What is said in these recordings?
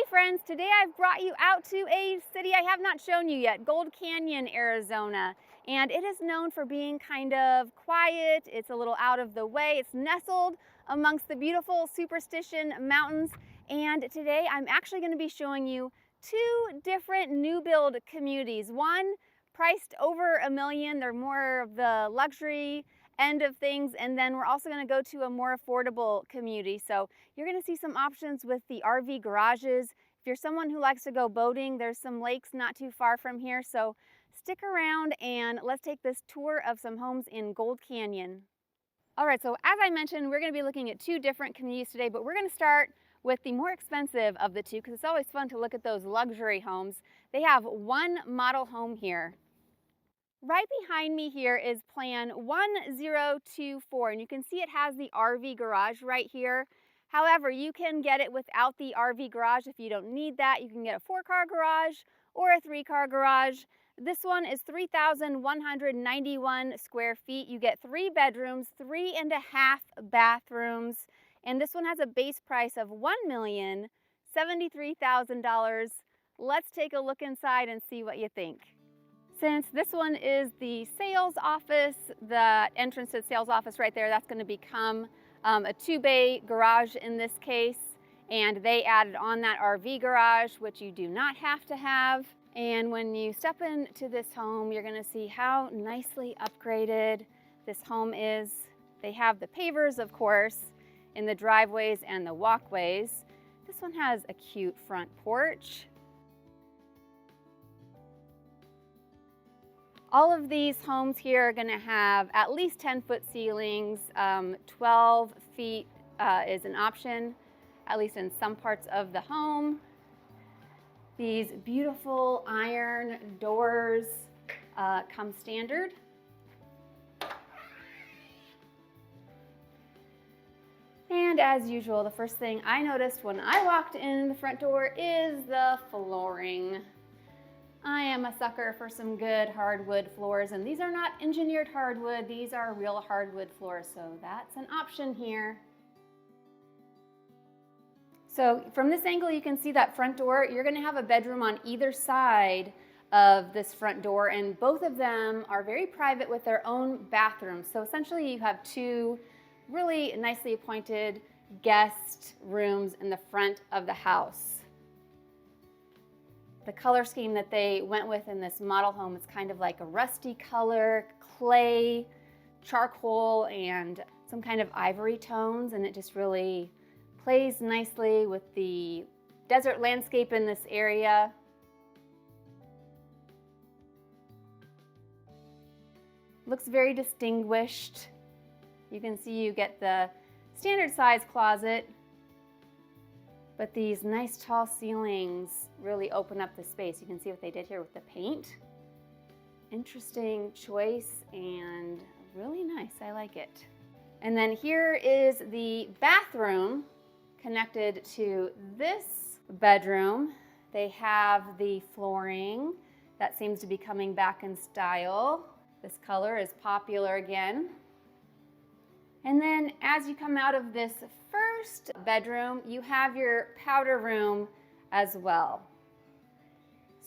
friends, today I've brought you out to a city I have not shown you yet, Gold Canyon, Arizona. And it is known for being kind of quiet. It's a little out of the way. It's nestled amongst the beautiful Superstition Mountains. And today I'm actually going to be showing you two different new build communities. One priced over $1 million. They're more of the luxury end of things, and then we're also going to go to a more affordable community. So you're going to see some options with the RV garages. If you're someone who likes to go boating, there's some lakes not too far from here, so stick around and let's take this tour of some homes in Gold Canyon. All right, so as I mentioned, we're going to be looking at two different communities today, but we're going to start with the more expensive of the two because it's always fun to look at those luxury homes. They have one model home here. Right behind me here is plan 1024, and you can see it has the RV garage right here. However, you can get it without the RV garage if you don't need that. You can get a 4-car garage or a 3-car garage. This one is 3,191 square feet. You get 3 bedrooms, 3.5 bathrooms, and this one has a base price of $1,073,000. Let's take a look inside and see what you think. Since this one is the sales office, the entrance to the sales office right there, that's going to become a 2-bay garage in this case. And they added on that RV garage, which you do not have to have. And when you step into this home, you're going to see how nicely upgraded this home is. They have the pavers, of course, in the driveways and the walkways. This one has a cute front porch. All of these homes here are going to have at least 10-foot ceilings. 12 feet is an option, at least in some parts of the home. These beautiful iron doors come standard. And as usual, the first thing I noticed when I walked in the front door is the flooring. I am a sucker for some good hardwood floors, and these are not engineered hardwood, these are real hardwood floors, so that's an option here. So from this angle you can see that front door. You're going to have a bedroom on either side of this front door, and both of them are very private with their own bathrooms. So essentially you have two really nicely appointed guest rooms in the front of the house. The color scheme that they went with in this model home is kind of like a rusty color, clay, charcoal, and some kind of ivory tones, and it just really plays nicely with the desert landscape in this area. Looks very distinguished. You can see you get the standard size closet, but these nice tall ceilings really open up the space. You can see what they did here with the paint. Interesting choice and really nice, I like it. And then here is the bathroom connected to this bedroom. They have the flooring that seems to be coming back in style. This color is popular again. And then as you come out of this first bedroom, you have your powder room as well.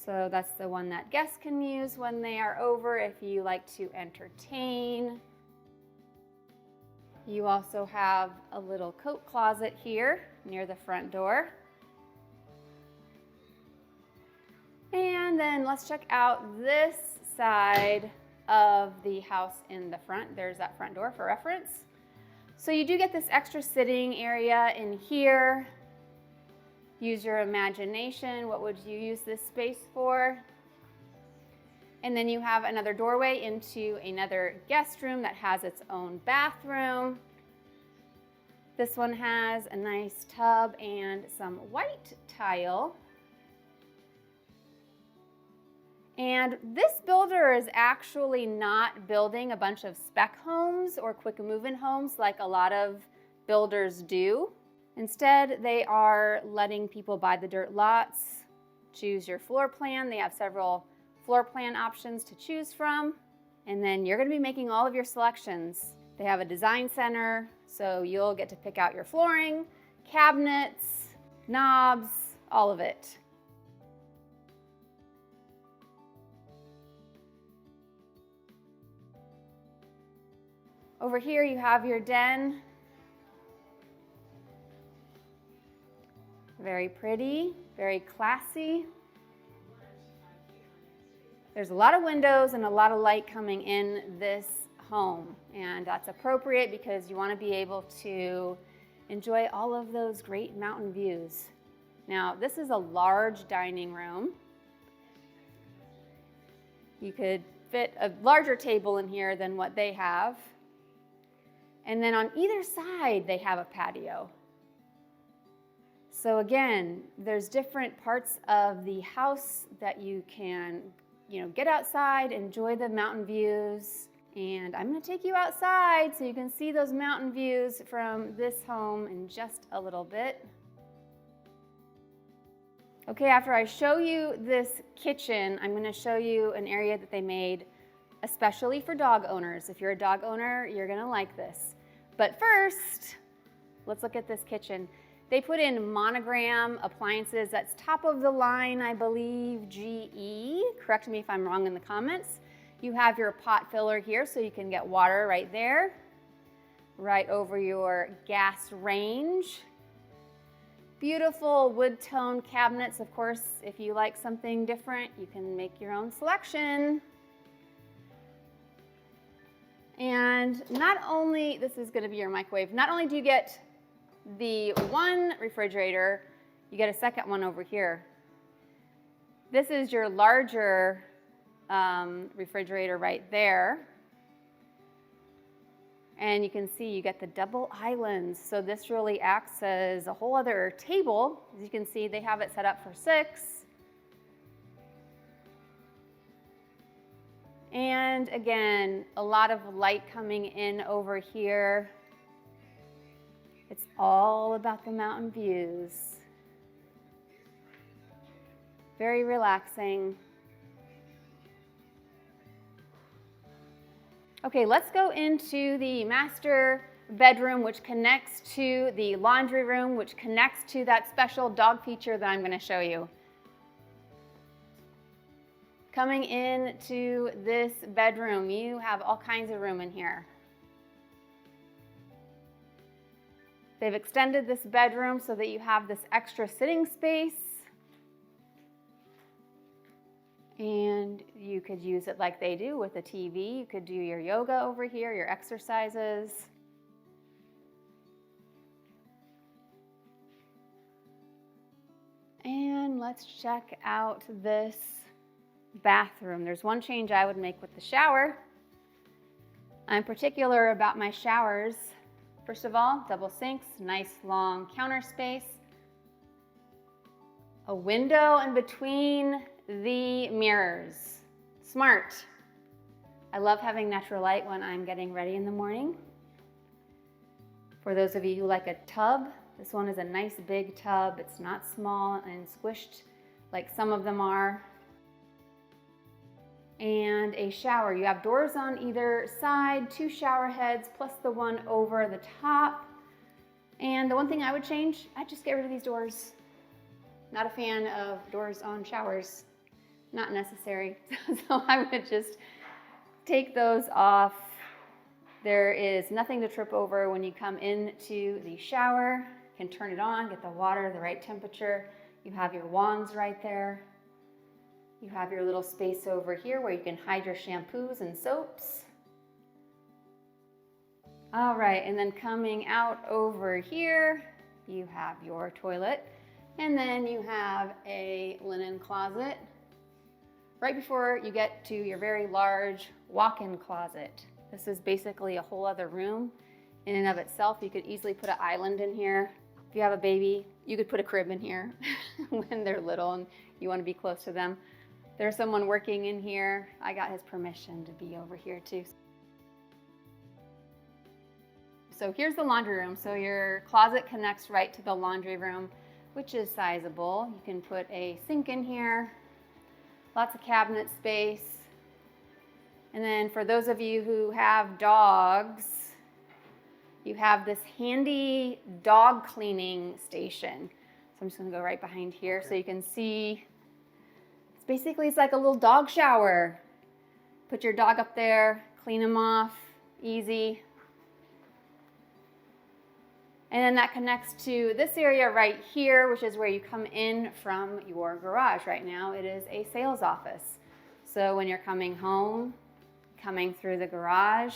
So that's the one that guests can use when they are over if you like to entertain. You also have a little coat closet here near the front door. And then let's check out this side of the house in the front. There's that front door for reference. So you do get this extra sitting area in here. Use your imagination. What would you use this space for? And then you have another doorway into another guest room that has its own bathroom. This one has a nice tub and some white tile. And this builder is actually not building a bunch of spec homes or quick move-in homes like a lot of builders do. Instead, they are letting people buy the dirt lots, choose your floor plan. They have several floor plan options to choose from. And then you're going to be making all of your selections. They have a design center, so you'll get to pick out your flooring, cabinets, knobs, all of it. Over here you have your den. Very pretty, very classy. There's a lot of windows and a lot of light coming in this home, and that's appropriate because you want to be able to enjoy all of those great mountain views. Now, this is a large dining room. You could fit a larger table in here than what they have. And then on either side, they have a patio. So again, there's different parts of the house that you can, get outside, enjoy the mountain views. And I'm going to take you outside so you can see those mountain views from this home in just a little bit. Okay, after I show you this kitchen, I'm going to show you an area that they made especially for dog owners. If you're a dog owner, you're going to like this. But first, let's look at this kitchen. They put in Monogram appliances. That's top of the line, I believe, GE. Correct me if I'm wrong in the comments. You have your pot filler here so you can get water right there, right over your gas range. Beautiful wood tone cabinets. Of course, if you like something different, you can make your own selection. And not only, this is going to be your microwave, not only do you get the one refrigerator, you get a second one over here. This is your larger refrigerator right there. And you can see you get the double islands. So this really acts as a whole other table. As you can see, they have it set up for 6. And again, a lot of light coming in over here. It's all about the mountain views. Very relaxing. Okay, let's go into the master bedroom, which connects to the laundry room, which connects to that special dog feature that I'm going to show you. Coming into this bedroom, you have all kinds of room in here. They've extended this bedroom so that you have this extra sitting space. And you could use it like they do with a TV. You could do your yoga over here, your exercises. And let's check out this bathroom. There's one change I would make with the shower. I'm particular about my showers. First of all, double sinks, nice long counter space. A window in between the mirrors. Smart. I love having natural light when I'm getting ready in the morning. For those of you who like a tub, this one is a nice big tub. It's not small and squished like some of them are. And a shower. You have doors on either side, 2 shower heads, plus the one over the top. And the one thing I would change, I'd just get rid of these doors. Not a fan of doors on showers. Not necessary. So I would just take those off. There is nothing to trip over when you come into the shower. You can turn it on, get the water the right temperature. You have your wands right there. You have your little space over here where you can hide your shampoos and soaps. All right, and then coming out over here, you have your toilet. And then you have a linen closet right before you get to your very large walk-in closet. This is basically a whole other room in and of itself. You could easily put an island in here. If you have a baby, you could put a crib in here when they're little and you want to be close to them. There's someone working in here. I got his permission to be over here too. So here's the laundry room. So your closet connects right to the laundry room, which is sizable. You can put a sink in here, lots of cabinet space. And then for those of you who have dogs, you have this handy dog cleaning station. I'm just gonna go right behind here so you can see. It's like a little dog shower. Put your dog up there, clean him off, easy. And then that connects to this area right here, which is where you come in from your garage. Right now, it is a sales office. So when you're coming home, coming through the garage,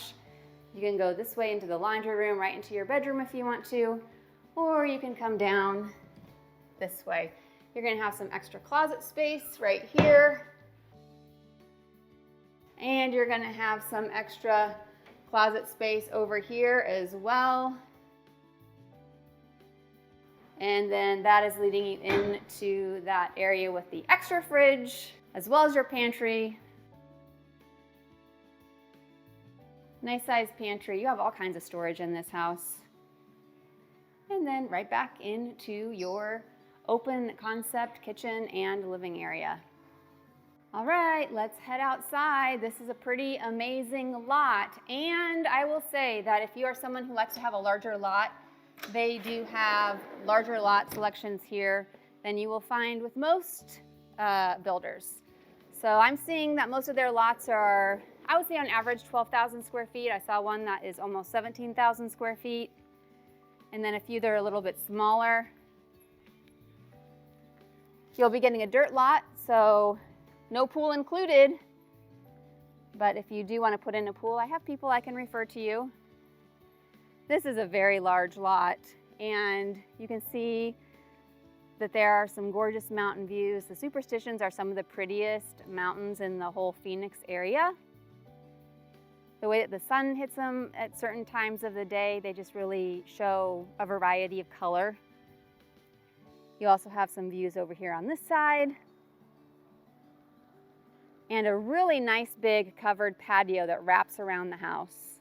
you can go this way into the laundry room, right into your bedroom if you want to, or you can come down this way. You're gonna have some extra closet space right here. And you're gonna have some extra closet space over here as well. And then that is leading you into that area with the extra fridge, as well as your pantry. Nice sized pantry. You have all kinds of storage in this house. And then right back into your open concept kitchen and living area. All right, let's head outside. This is a pretty amazing lot. And I will say that if you are someone who likes to have a larger lot, they do have larger lot selections here than you will find with most builders. So I'm seeing that most of their lots are, I would say on average, 12,000 square feet. I saw one that is almost 17,000 square feet. And then a few that are a little bit smaller. You'll be getting a dirt lot, so no pool included. But if you do want to put in a pool, I have people I can refer to you. This is a very large lot, and you can see that there are some gorgeous mountain views. The Superstitions are some of the prettiest mountains in the whole Phoenix area. The way that the sun hits them at certain times of the day, they just really show a variety of color. You also have some views over here on this side. And a really nice big covered patio that wraps around the house.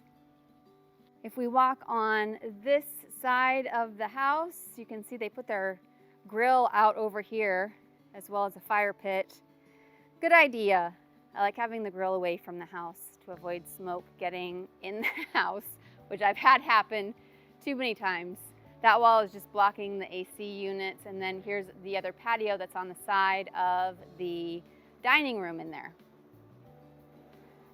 If we walk on this side of the house, you can see they put their grill out over here, as well as a fire pit. Good idea. I like having the grill away from the house to avoid smoke getting in the house, which I've had happen too many times. That wall is just blocking the AC units, and then here's the other patio that's on the side of the dining room in there.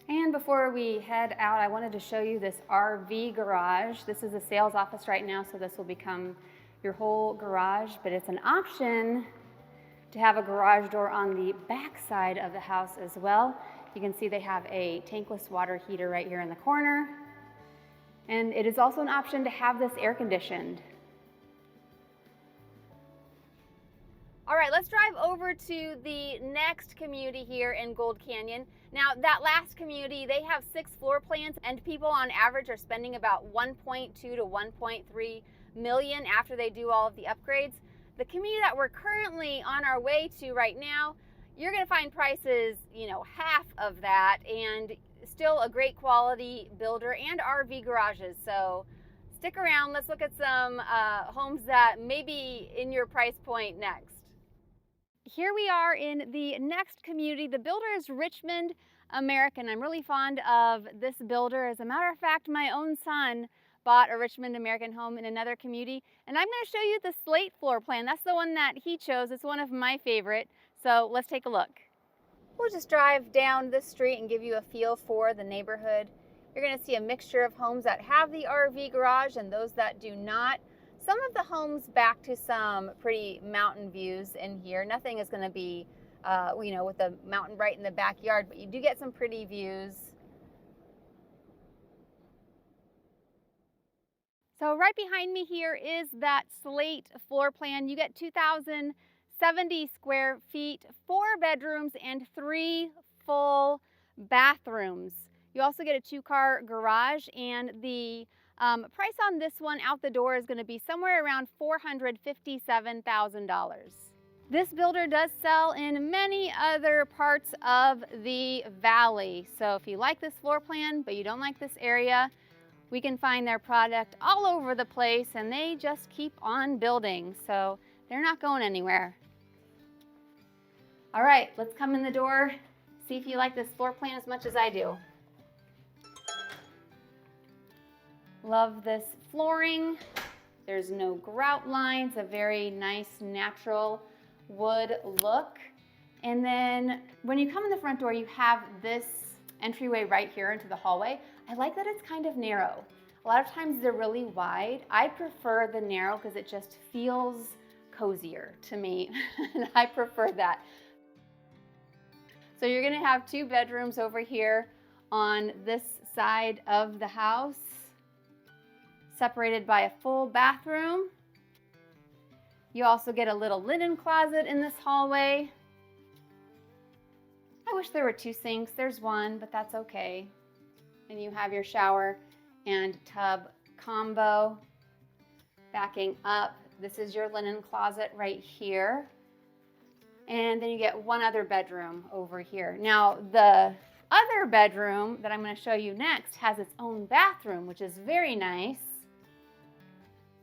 And before we head out, I wanted to show you this RV garage. This is a sales office right now, so this will become your whole garage, but it's an option to have a garage door on the back side of the house as well. You can see they have a tankless water heater right here in the corner. And it is also an option to have this air conditioned. All right, let's drive over to the next community here in Gold Canyon. Now, that last community, they have 6 floor plans, and people on average are spending about 1.2 to 1.3 million after they do all of the upgrades. The community that we're currently on our way to right now, you're gonna find prices, half of that, and still a great quality builder and RV garages. So stick around, let's look at some homes that may be in your price point next. Here we are in the next community. The builder is Richmond American. I'm really fond of this builder. As a matter of fact, my own son bought a Richmond American home in another community, and I'm going to show you the slate floor plan. That's the one that he chose. It's one of my favorite. So let's take a look. We'll just drive down this street and give you a feel for the neighborhood. You're going to see a mixture of homes that have the RV garage and those that do not. Some of the homes back to some pretty mountain views in here. Nothing is going to be, with the mountain right in the backyard, but you do get some pretty views. So right behind me here is that slate floor plan. You get 2,070 square feet, 4 bedrooms, and 3 full bathrooms. You also get a 2-car garage, and the price on this one out the door is going to be somewhere around $457,000. This builder does sell in many other parts of the valley. So if you like this floor plan, but you don't like this area, we can find their product all over the place, and they just keep on building. So they're not going anywhere. All right, let's come in the door, see if you like this floor plan as much as I do. Love this flooring, There's no grout lines, a very nice natural wood look. And then when you come in the front door, you have this entryway right here into the hallway. I like that it's kind of narrow. A lot of times they're really wide. I prefer the narrow because it just feels cozier to me, and I prefer that. So you're gonna have 2 bedrooms over here on this side of the house, separated by a full bathroom. You also get a little linen closet in this hallway. I wish there were 2 sinks. There's 1, but that's okay. And you have your shower and tub combo. Backing up, this is your linen closet right here. And then you get 1 other bedroom over here. Now, the other bedroom that I'm going to show you next has its own bathroom, which is very nice.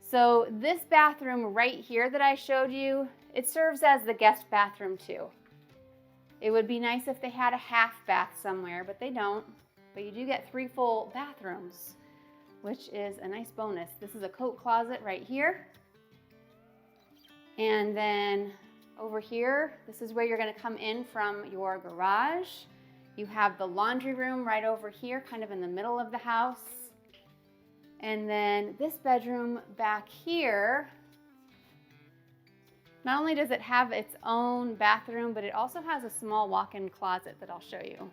So this bathroom right here that I showed you, it serves as the guest bathroom too. It would be nice if they had a half bath somewhere, but they don't. But you do get 3 full bathrooms, which is a nice bonus. This is a coat closet right here. And then over here, this is where you're going to come in from your garage. You have the laundry room right over here, kind of in the middle of the house. And then this bedroom back here, not only does it have its own bathroom, but it also has a small walk-in closet that I'll show you.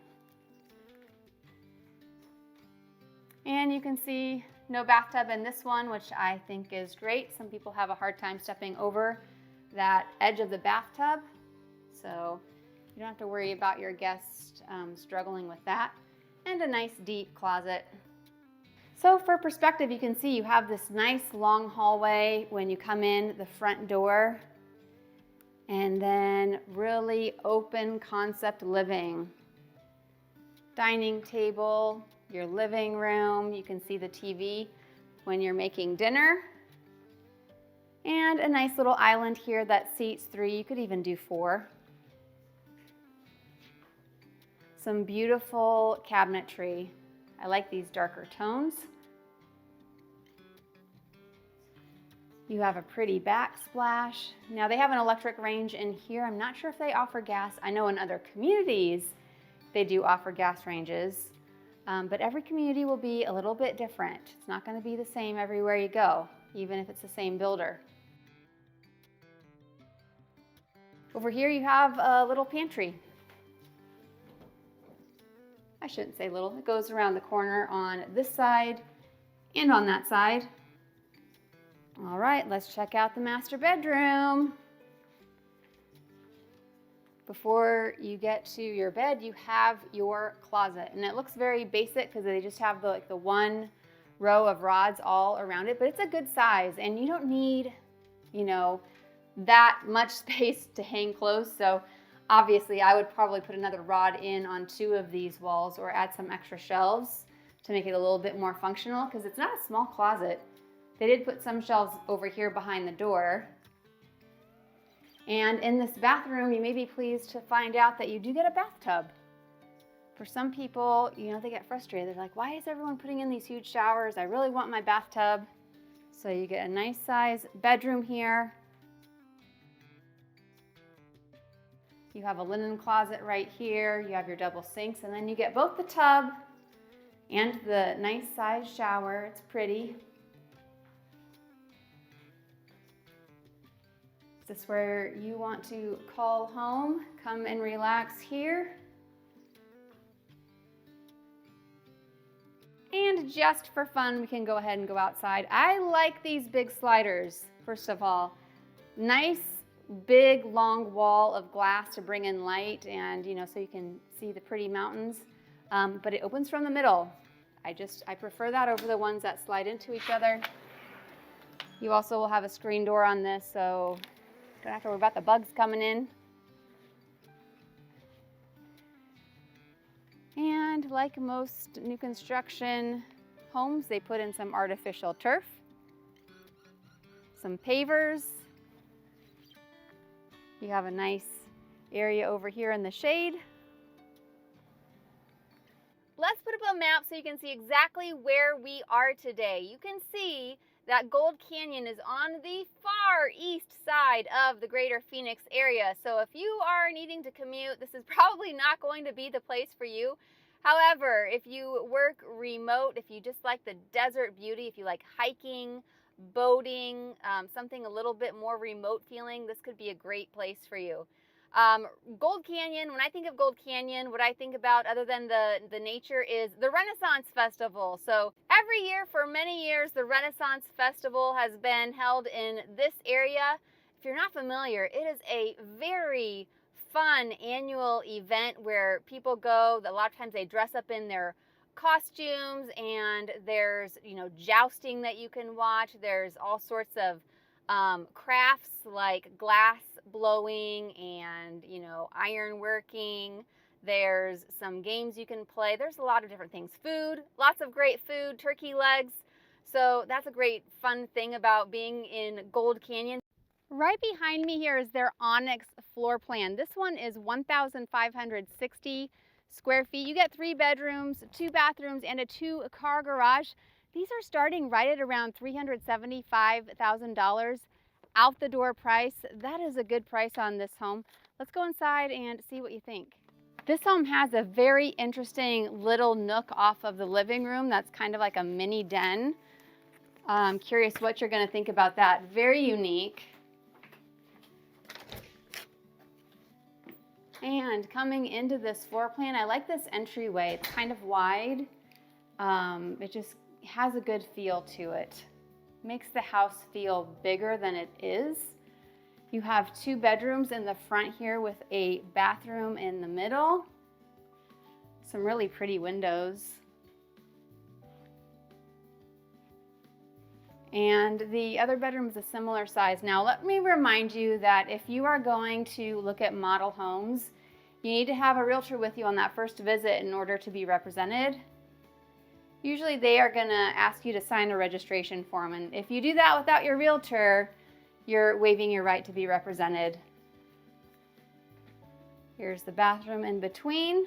And you can see no bathtub in this one, which I think is great. Some people have a hard time stepping over that edge of the bathtub, so you don't have to worry about your guest struggling with that. And a nice deep closet. So for perspective, you can see you have this nice long hallway when you come in the front door, and then really open concept living. Dining table, your living room, you can see the TV when you're making dinner. And a nice little island here that seats 3, you could even do 4. Some beautiful cabinetry. I like these darker tones. You have a pretty backsplash. Now they have an electric range in here. I'm not sure if they offer gas. I know in other communities they do offer gas ranges, but every community will be a little bit different. It's not going to be the same everywhere you go, even if it's the same builder. Over here you have a little pantry. I shouldn't say little, it goes around the corner on this side and on that side. All right, let's check out the master bedroom. Before you get to your bed, you have your closet, and it looks very basic because they just have the 1 row of rods all around it, but it's a good size, and you don't need, that much space to hang clothes. So obviously I would probably put another rod in on 2 of these walls or add some extra shelves to make it a little bit more functional, because it's not a small closet. They did put some shelves over here behind the door. And in this bathroom, you may be pleased to find out that you do get a bathtub. For some people, they get frustrated. They're like, why is everyone putting in these huge showers? I really want my bathtub. So you get a nice size bedroom here. You have a linen closet right here. You have your double sinks, and then you get both the tub and the nice size shower. It's pretty. Is this where you want to call home? Come and relax here. And just for fun, we can go ahead and go outside. I like these big sliders, first of all. Nice, big, long wall of glass to bring in light and, so you can see the pretty mountains. But it opens from the middle. I prefer that over the ones that slide into each other. You also will have a screen door on this, so don't have to worry about the bugs coming in. And like most new construction homes, they put in some artificial turf, some pavers. You have a nice area over here in the shade. Let's put up a map so you can see exactly where we are today. You can see that Gold Canyon is on the far east side of the greater Phoenix area. So if you are needing to commute, this is probably not going to be the place for you. However, if you work remote, if you just like the desert beauty, if you like hiking, boating, something a little bit more remote feeling, this could be a great place for you. Gold Canyon, when I think of Gold Canyon, what I think about other than the nature is the Renaissance Festival. So every year for many years, the Renaissance Festival has been held in this area. If you're not familiar, it is a very fun annual event where people go. A lot of times they dress up in their costumes, and there's, you know, jousting that you can watch. There's all sorts of crafts like glass blowing and, you know, iron working. There's some games you can play. There's a lot of different things. Food, lots of great food, turkey legs. So that's a great fun thing about being in Gold Canyon. Right behind me here is their Onyx floor plan. This one is 1,560 square feet. You get 3 bedrooms, 2 bathrooms, and a 2-car garage. These are starting right at around $375,000 out the door price. That is a good price on this home. Let's go inside and see what you think. This home has a very interesting little nook off of the living room that's kind of like a mini den. I'm curious what you're going to think about that. Very unique. And coming into this floor plan, I like this entryway. It's kind of wide. It just has a good feel to it. Makes the house feel bigger than it is. You have 2 bedrooms in the front here with a bathroom in the middle. Some really pretty windows. And the other bedroom is a similar size. Now, let me remind you that if you are going to look at model homes, you need to have a realtor with you on that first visit in order to be represented. Usually they are going to ask you to sign a registration form, and if you do that without your realtor, you're waiving your right to be represented. Here's the bathroom in between.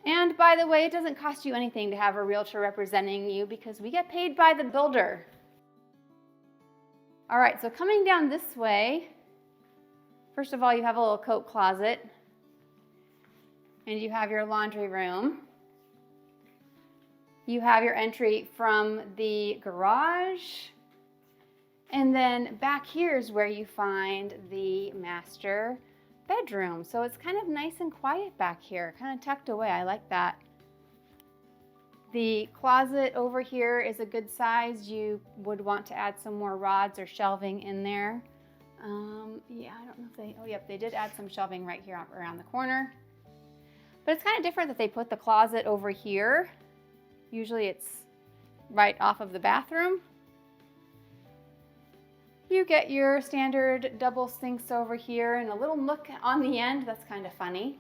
And by the way, it doesn't cost you anything to have a realtor representing you because we get paid by the builder. All right, so coming down this way, first of all, you have a little coat closet, and you have your laundry room. You have your entry from the garage, and then back here is where you find the master bedroom. So it's kind of nice and quiet back here, kind of tucked away. I like that. The closet over here is a good size. You would want to add some more rods or shelving in there. Yeah, I don't know if they, oh yep, they did add some shelving right here around the corner. But it's kind of different that they put the closet over here. Usually it's right off of the bathroom. You get your standard double sinks over here and a little nook on the end. That's kind of funny.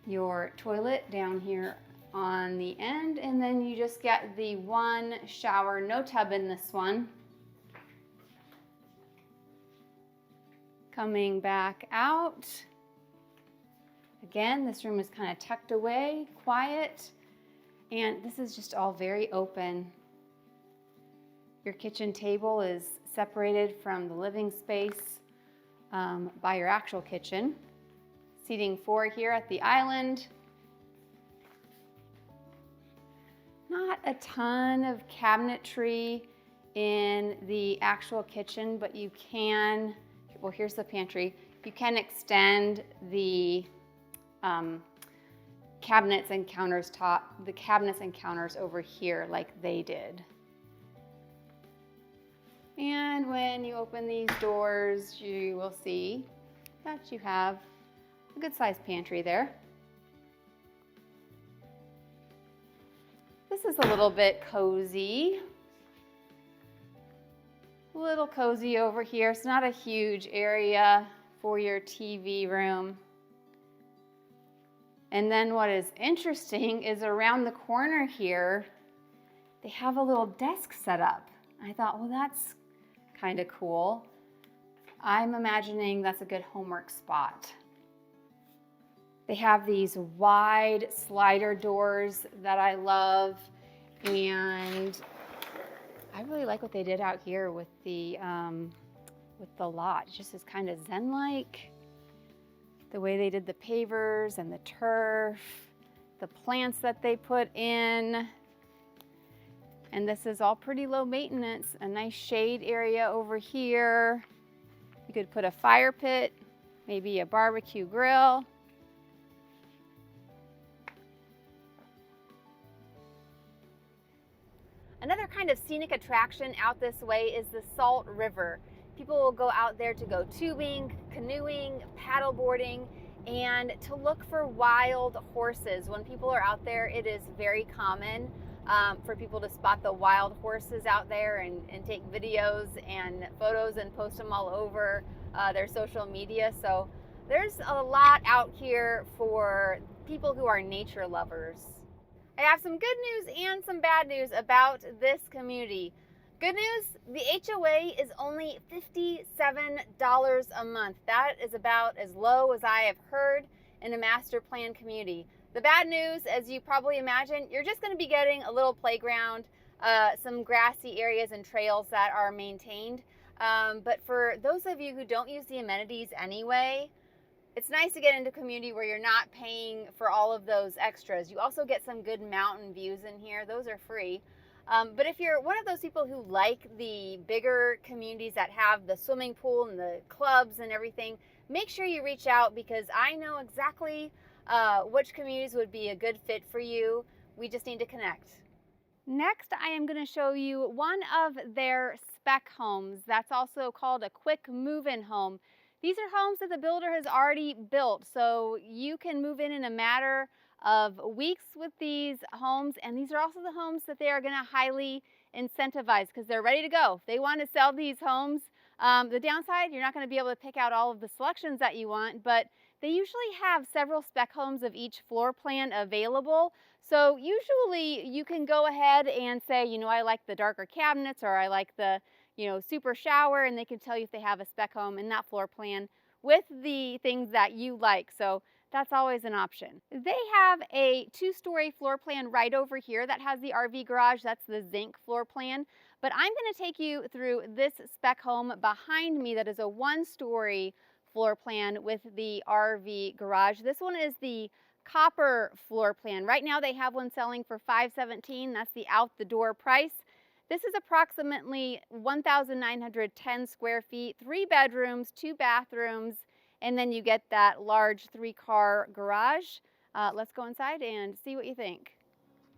Your toilet down here on the end, and then you just get the 1 shower, no tub in this one. Coming back out. Again, this room is kind of tucked away, quiet, and this is just all very open. Your kitchen table is separated from the living space by your actual kitchen. Seating 4 here at the island. Not a ton of cabinetry in the actual kitchen, but you can, well, here's the pantry. You can extend the cabinets and counters over here like they did. And when you open these doors, you will see that you have a good sized pantry there. This is a little bit cozy. A little cozy over here. It's not a huge area for your TV room. And then what is interesting is around the corner here, they have a little desk set up. I thought, well, that's kind of cool. I'm imagining that's a good homework spot. They have these wide slider doors that I love, And I really like what they did out here with the lot. It just is kind of zen-like. The way they did the pavers and the turf, the plants that they put in. And this is all pretty low maintenance. A nice shade area over here. You could put a fire pit, maybe a barbecue grill. Another kind of scenic attraction out this way is the Salt River. People will go out there to go tubing, canoeing, paddleboarding, and to look for wild horses. When people are out there, it is very common for people to spot the wild horses out there and take videos and photos and post them all over their social media. So there's a lot out here for people who are nature lovers. I have some good news and some bad news about this community. Good news, the HOA is only $57 a month. That is about as low as I have heard in a master plan community. The bad news, as you probably imagine, you're just going to be getting a little playground, some grassy areas and trails that are maintained. But for those of you who don't use the amenities anyway, it's nice to get into a community where you're not paying for all of those extras. You also get some good mountain views in here. Those are free. But if you're one of those people who like the bigger communities that have the swimming pool and the clubs and everything, make sure you reach out because I know exactly which communities would be a good fit for you. We just need to connect. Next, I am going to show you one of their spec homes. That's also called a quick move-in home. These are homes that the builder has already built, so you can move in a matter of weeks with these homes, and these are also the homes that they are going to highly incentivize because they're ready to go. They want to sell these homes. The downside, you're not going to be able to pick out all of the selections that you want, but they usually have several spec homes of each floor plan available. So usually you can go ahead and say, you know, I like the darker cabinets, or I like the super shower, and they can tell you if they have a spec home in that floor plan with the things that you like. So that's always an option. They have a 2-story floor plan right over here that has the RV garage. That's the zinc floor plan. But I'm going to take you through this spec home behind me that is a 1-story floor plan with the RV garage. This one is the copper floor plan. Right now they have one selling for $517. That's the out the door price. This is approximately 1,910 square feet, 3 bedrooms, 2 bathrooms, and then you get that large 3-car garage. Let's go inside and see what you think.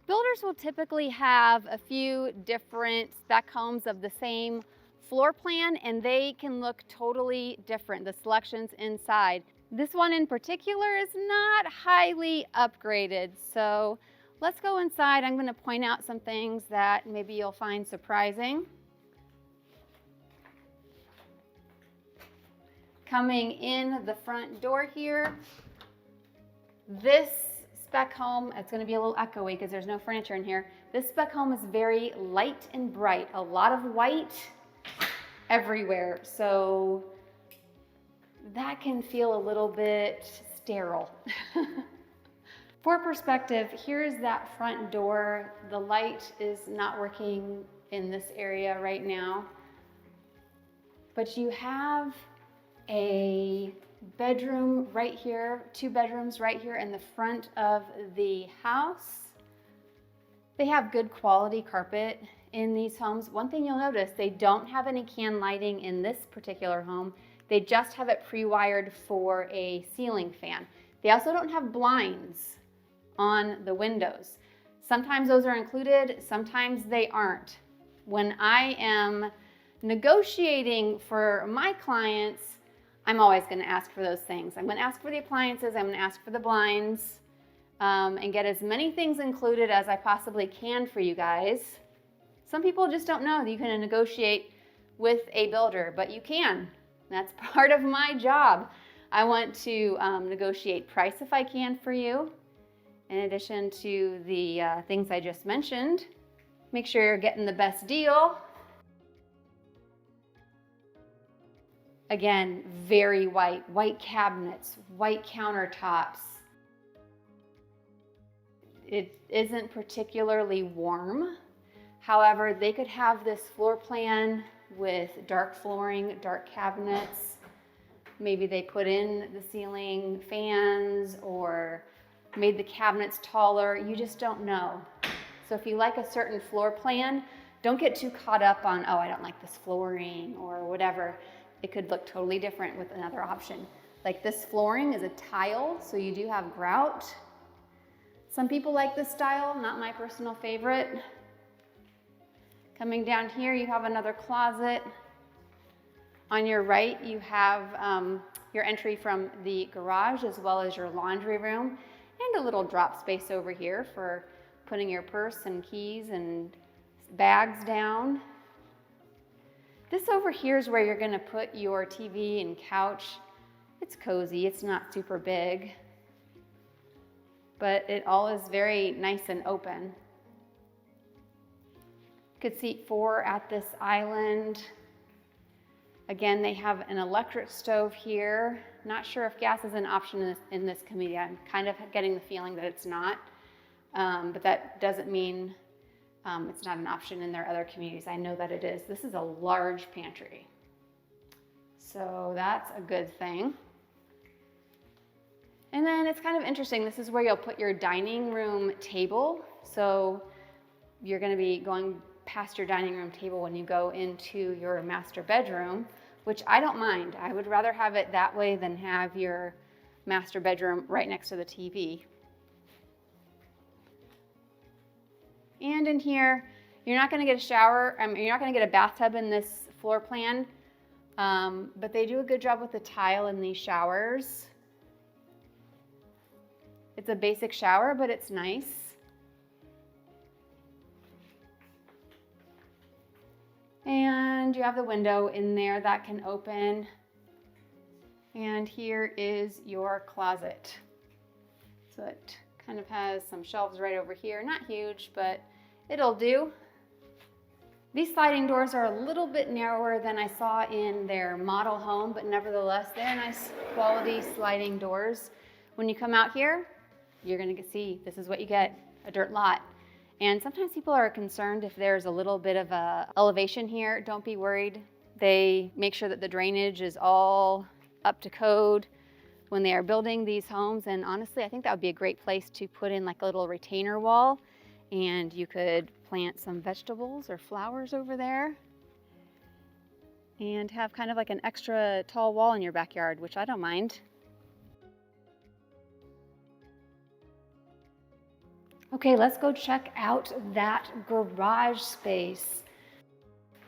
Builders will typically have a few different spec homes of the same floor plan, and they can look totally different, the selections inside. This one in particular is not highly upgraded, so let's go inside. I'm going to point out some things that maybe you'll find surprising. Coming in the front door here, this spec home, it's going to be a little echoey because there's no furniture in here. This spec home is very light and bright, a lot of white everywhere, so that can feel a little bit sterile. For perspective, here's that front door. The light is not working in this area right now, but you have a bedroom right here, 2 bedrooms right here in the front of the house. They have good quality carpet in these homes. One thing you'll notice, they don't have any can lighting in this particular home. They just have it pre-wired for a ceiling fan. They also don't have blinds on the windows. Sometimes those are included, sometimes they aren't. When I am negotiating for my clients, I'm always going to ask for those things. I'm going to ask for the appliances, I'm going to ask for the blinds, and get as many things included as I possibly can for you guys. Some people just don't know that you can negotiate with a builder, but you can. That's part of my job. I want to negotiate price if I can for you, in addition to the things I just mentioned. Make sure you're getting the best deal. Again, very white cabinets, white countertops. it isn't particularly warm. However, they could have this floor plan with dark flooring, dark cabinets. Maybe they put in the ceiling fans or made the cabinets taller. You just don't know. So if you like a certain floor plan, don't get too caught up on, oh, I don't like this flooring or whatever. It could look totally different with another option. Like this flooring is a tile, so you do have grout. Some people like this style, not my personal favorite. Coming down here, you have another closet. On your right, you have your entry from the garage as well as your laundry room and a little drop space over here for putting your purse and keys and bags down. This over here is where you're going to put your TV and couch. It's cozy, it's not super big, but it all is very nice and open. You could seat 4 at this island. Again, they have an electric stove here. Not sure if gas is an option in this community. I'm kind of getting the feeling that it's not, but that doesn't mean it's not an option in their other communities. I know that it is. This is a large pantry, so that's a good thing. And then it's kind of interesting. This is where you'll put your dining room table. So you're going to be going past your dining room table when you go into your master bedroom, which I don't mind. I would rather have it that way than have your master bedroom right next to the TV. And in here, you're not going to get a shower. You're not going to get a bathtub in this floor plan, but they do a good job with the tile in these showers. It's a basic shower, but it's nice. And you have the window in there that can open. And here is your closet. So it kind of has some shelves right over here. Not huge, but it'll do. These sliding doors are a little bit narrower than I saw in their model home, but nevertheless, they're nice quality sliding doors. When you come out here, you're going to see this is what you get, a dirt lot. And sometimes people are concerned if there's a little bit of a elevation here. Don't be worried. They make sure that the drainage is all up to code when they are building these homes. And honestly, I think that would be a great place to put in like a little retainer wall, and you could plant some vegetables or flowers over there and have kind of like an extra tall wall in your backyard, which I don't mind. Okay, let's go check out that garage space.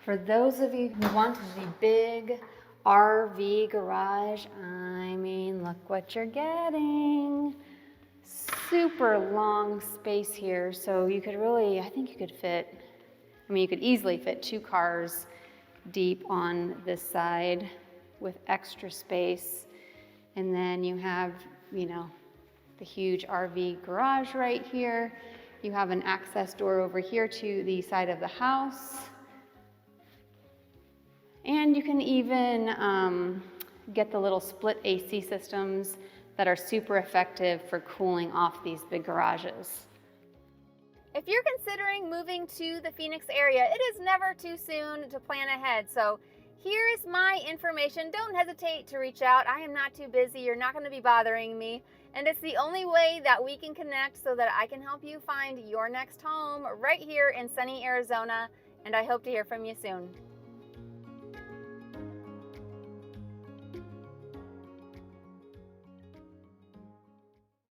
For those of you who want the big RV garage, I mean, look what you're getting. Super long space here, so you could really, I think you could fit, you could easily fit 2 cars deep on this side with extra space. And then you have, the huge RV garage right here. You have an access door over here to the side of the house. And you can even get the little split AC systems that are super effective for cooling off these big garages. If you're considering moving to the Phoenix area, it is never too soon to plan ahead. So here is my information. Don't hesitate to reach out. I am not too busy. You're not going to be bothering me. And it's the only way that we can connect so that I can help you find your next home right here in sunny Arizona. And I hope to hear from you soon.